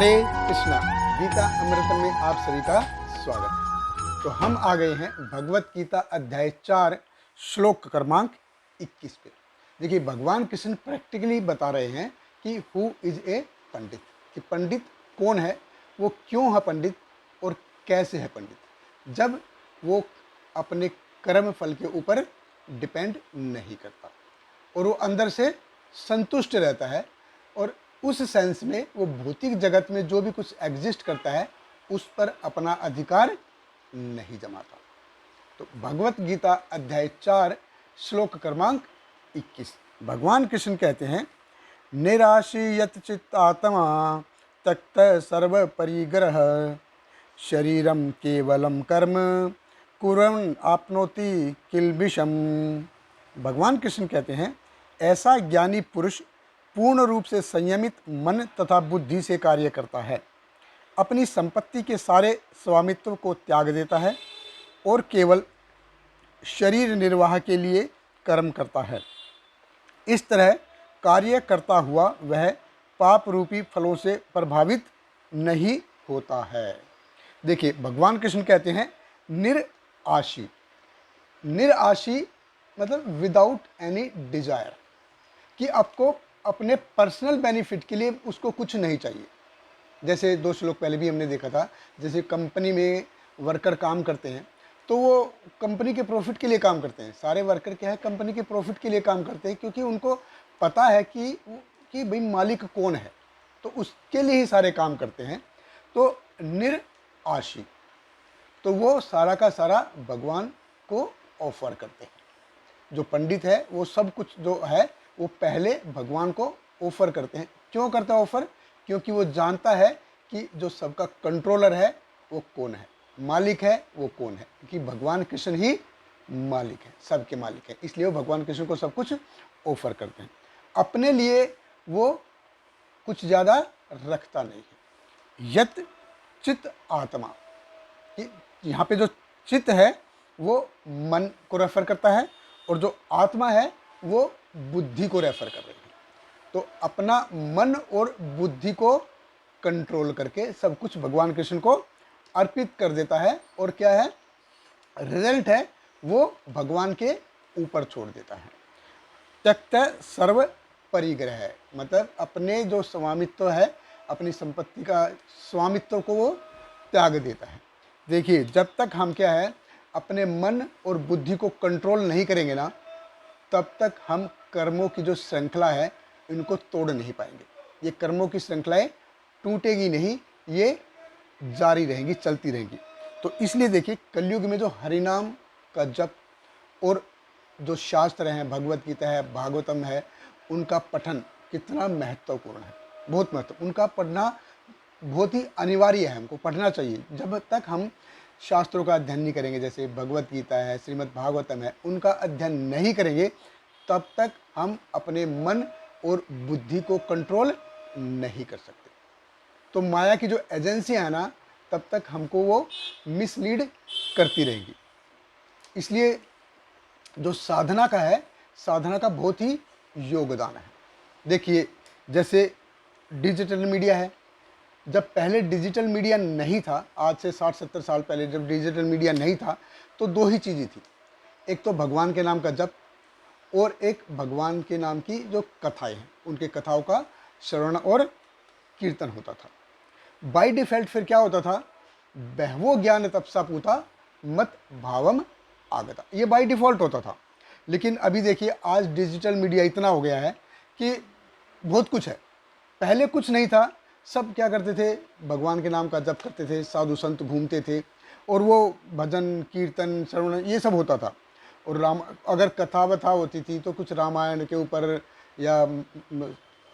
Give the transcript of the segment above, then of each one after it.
हरे कृष्णा। गीता अमृतम में आप सभी का स्वागत है। तो हम आ गए हैं भगवत गीता अध्याय 4 श्लोक क्रमांक 21 पे। देखिए, भगवान कृष्ण प्रैक्टिकली बता रहे हैं कि हु इज ए पंडित, कि पंडित कौन है, वो क्यों है पंडित और कैसे है पंडित, जब वो अपने कर्म फल के ऊपर डिपेंड नहीं करता और वो अंदर से संतुष्ट रहता है और उस सेंस में वो भौतिक जगत में जो भी कुछ एग्जिस्ट करता है उस पर अपना अधिकार नहीं जमाता। तो भगवत गीता अध्याय 4 श्लोक क्रमांक 21 भगवान कृष्ण कहते हैं, निराशीयत चित्तात्मा तक्त सर्व परिग्रह शरीरम केवलम कर्म कुर्वन् आपनोति किल्बिषम। भगवान कृष्ण कहते हैं, ऐसा ज्ञानी पुरुष पूर्ण रूप से संयमित मन तथा बुद्धि से कार्य करता है, अपनी संपत्ति के सारे स्वामित्व को त्याग देता है और केवल शरीर निर्वाह के लिए कर्म करता है। इस तरह कार्य करता हुआ वह पाप रूपी फलों से प्रभावित नहीं होता है। देखिए, भगवान कृष्ण कहते हैं निराशी। निराशी मतलब विदाउट एनी डिजायर, कि आपको अपने पर्सनल बेनिफिट के लिए उसको कुछ नहीं चाहिए। जैसे 2 श्लोक पहले भी हमने देखा था, जैसे कंपनी में वर्कर काम करते हैं तो वो कंपनी के प्रॉफिट के लिए काम करते हैं। सारे वर्कर क्या है, कंपनी के प्रॉफिट के लिए काम करते हैं, क्योंकि उनको पता है कि भाई मालिक कौन है, तो उसके लिए ही सारे काम करते हैं। तो निराशी, तो वो सारा का सारा भगवान को ऑफर करते हैं। जो पंडित है वो सब कुछ जो है वो पहले भगवान को ऑफर करते हैं। क्यों करता है ऑफर? क्योंकि वो जानता है कि जो सबका कंट्रोलर है वो कौन है, मालिक है वो कौन है, क्योंकि भगवान कृष्ण ही मालिक है, सबके मालिक है। इसलिए वो भगवान कृष्ण को सब कुछ ऑफर करते हैं। अपने लिए वो कुछ ज़्यादा रखता नहीं है। यत चित आत्मा, यहाँ पे जो चित्त है वो मन को रेफर करता है और जो आत्मा है वो बुद्धि को रेफर कर रही है। तो अपना मन और बुद्धि को कंट्रोल करके सब कुछ भगवान कृष्ण को अर्पित कर देता है और क्या है, रिजल्ट है वो भगवान के ऊपर छोड़ देता है। त्यक्त सर्व परिग्रह है, मतलब अपने जो स्वामित्व है, अपनी संपत्ति का स्वामित्व को वो त्याग देता है। देखिए, जब तक हम क्या है अपने मन और बुद्धि को कंट्रोल नहीं करेंगे ना, तब तक हम कर्मों की जो श्रृंखला है इनको तोड़ नहीं पाएंगे। ये कर्मों की श्रृंखलाएं टूटेगी नहीं, ये जारी रहेंगी, चलती रहेंगी। तो इसलिए देखिए, कलयुग में जो हरिनाम का जप और जो शास्त्र हैं, भगवत गीता है, भागवतम है, उनका पठन कितना महत्वपूर्ण है, बहुत महत्व। उनका पढ़ना बहुत ही अनिवार्य है, हमको पढ़ना चाहिए। जब तक हम शास्त्रों का अध्ययन नहीं करेंगे, जैसे भगवत गीता है, श्रीमद् भागवतम है, उनका अध्ययन नहीं करेंगे, तब तक हम अपने मन और बुद्धि को कंट्रोल नहीं कर सकते। तो माया की जो एजेंसियां है ना, तब तक हमको वो मिसलीड करती रहेंगी। इसलिए जो साधना का है, साधना का बहुत ही योगदान है। देखिए, जैसे डिजिटल मीडिया है, जब पहले डिजिटल मीडिया नहीं था, आज से 60-70 साल पहले जब डिजिटल मीडिया नहीं था, तो 2 ही चीज़ें थी। एक तो भगवान के नाम का जप और एक भगवान के नाम की जो कथाएं हैं, उनके कथाओं का श्रवण और कीर्तन होता था। बाय डिफ़ॉल्ट फिर क्या होता था, बहवो ज्ञान तपसा पूता मत भावम आगता, ये बाय डिफ़ॉल्ट होता था। लेकिन अभी देखिए, आज डिजिटल मीडिया इतना हो गया है कि बहुत कुछ है। पहले कुछ नहीं था, सब क्या करते थे, भगवान के नाम का जप करते थे, साधु संत घूमते थे और वो भजन कीर्तन श्रवण ये सब होता था। और अगर कथा वथा होती थी तो कुछ रामायण के ऊपर या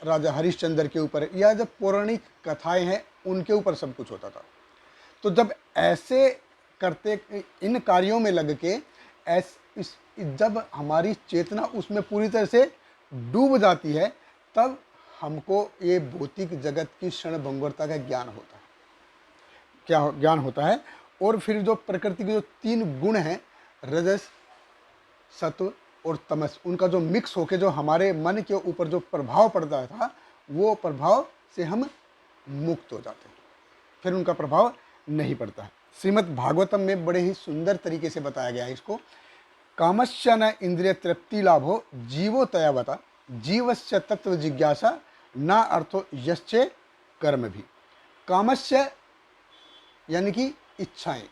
राजा हरिश्चंद्र के ऊपर या जब पौराणिक कथाएं हैं उनके ऊपर सब कुछ होता था। तो जब ऐसे करते, इन कार्यों में लग के जब हमारी चेतना उसमें पूरी तरह से डूब जाती है, तब हमको ये भौतिक जगत की क्षणभंगुरता का ज्ञान होता है। क्या ज्ञान होता है? और फिर जो प्रकृति के जो 3 गुण हैं, रजस, सत्व और तमस, उनका जो मिक्स होके जो हमारे मन के ऊपर जो प्रभाव पड़ता था, वो प्रभाव से हम मुक्त हो जाते हैं, फिर उनका प्रभाव नहीं पड़ता है। श्रीमद् भागवतम में बड़े ही सुंदर तरीके से बताया गया है इसको। कामस्य न इंद्रिय तृप्ति लाभो जीवो तयावता जीवस्य तत्व जिज्ञासा न अर्थो यश्चे कर्म भी। कामस्य यानी कि इच्छाएं,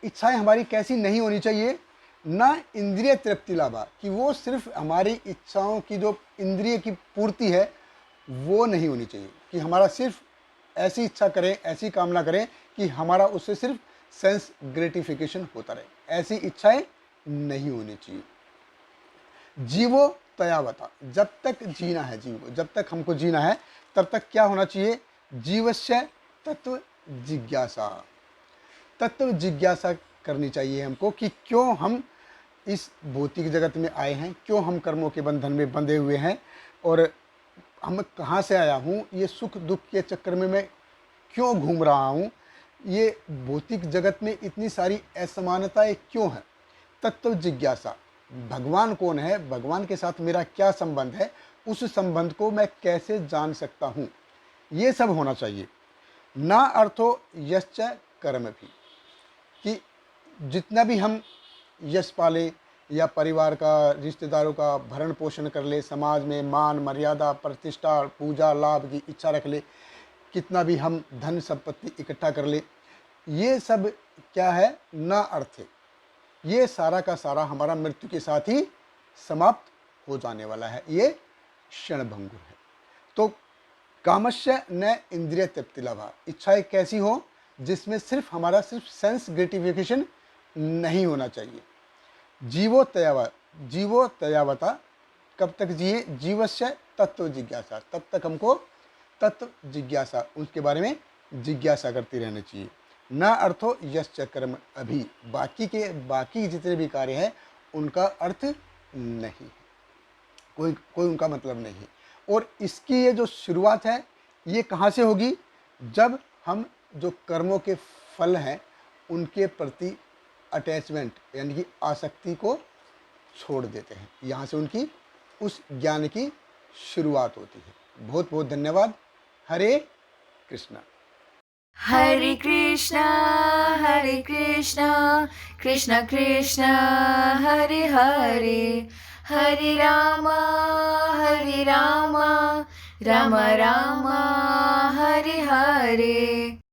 इच्छाएं हमारी कैसी नहीं होनी चाहिए, ना इंद्रिय तृप्ति लाभा, कि वो सिर्फ हमारी इच्छाओं की जो इंद्रिय की पूर्ति है वो नहीं होनी चाहिए, कि हमारा सिर्फ ऐसी इच्छा करें, ऐसी कामना करें कि हमारा उससे सिर्फ सेंस ग्रेटिफिकेशन होता रहे, ऐसी इच्छाएं नहीं होनी चाहिए। जीवो तयावता, जब तक जीना है, जीव जब तक हमको जीना है तब तक क्या होना चाहिए, जीवस्य तत्व जिज्ञासा, तत्व जिज्ञासा करनी चाहिए हमको कि क्यों हम इस भौतिक जगत में आए हैं, क्यों हम कर्मों के बंधन में बंधे हुए हैं, और हम कहाँ से आया हूँ, ये सुख दुख के चक्कर में मैं क्यों घूम रहा हूँ, ये भौतिक जगत में इतनी सारी असमानताएं क्यों हैं। तत्व जिज्ञासा, भगवान कौन है, भगवान के साथ मेरा क्या संबंध है, उस संबंध को मैं कैसे जान सकता हूँ, ये सब होना चाहिए। ना अर्थो यश्च कर्म भी, कि जितना भी हम यश पाले या परिवार का, रिश्तेदारों का भरण पोषण कर ले, समाज में मान मर्यादा प्रतिष्ठा पूजा लाभ की इच्छा रख ले, कितना भी हम धन संपत्ति इकट्ठा कर ले, ये सब क्या है, ना अर्थ है। ये सारा का सारा हमारा मृत्यु के साथ ही समाप्त हो जाने वाला है, ये क्षणभंगुर है। तो कामस्य न इंद्रिय तृप्ति लाभा, इच्छाएं कैसी हो जिसमें सिर्फ हमारा सिर्फ सेंस ग्रेटिफिकेशन नहीं होना चाहिए। जीवो तयावता, कब तक जिए, जीवस्य तत्व जिज्ञासा, तब तक हमको तत्व जिज्ञासा, उसके बारे में जिज्ञासा करती रहनी चाहिए। न अर्थो यश्च कर्म अभी, बाकी जितने भी कार्य हैं उनका अर्थ नहीं है, कोई उनका मतलब नहीं है। और इसकी ये जो शुरुआत है ये कहाँ से होगी, जब हम जो कर्मों के फल हैं उनके प्रति अटैचमेंट यानी कि आसक्ति को छोड़ देते हैं, यहाँ से उनकी उस ज्ञान की शुरुआत होती है। बहुत बहुत धन्यवाद। हरे कृष्णा। हरे कृष्णा कृष्ण कृष्ण हरे हरे, हरे रामा राम राम हरे हरे।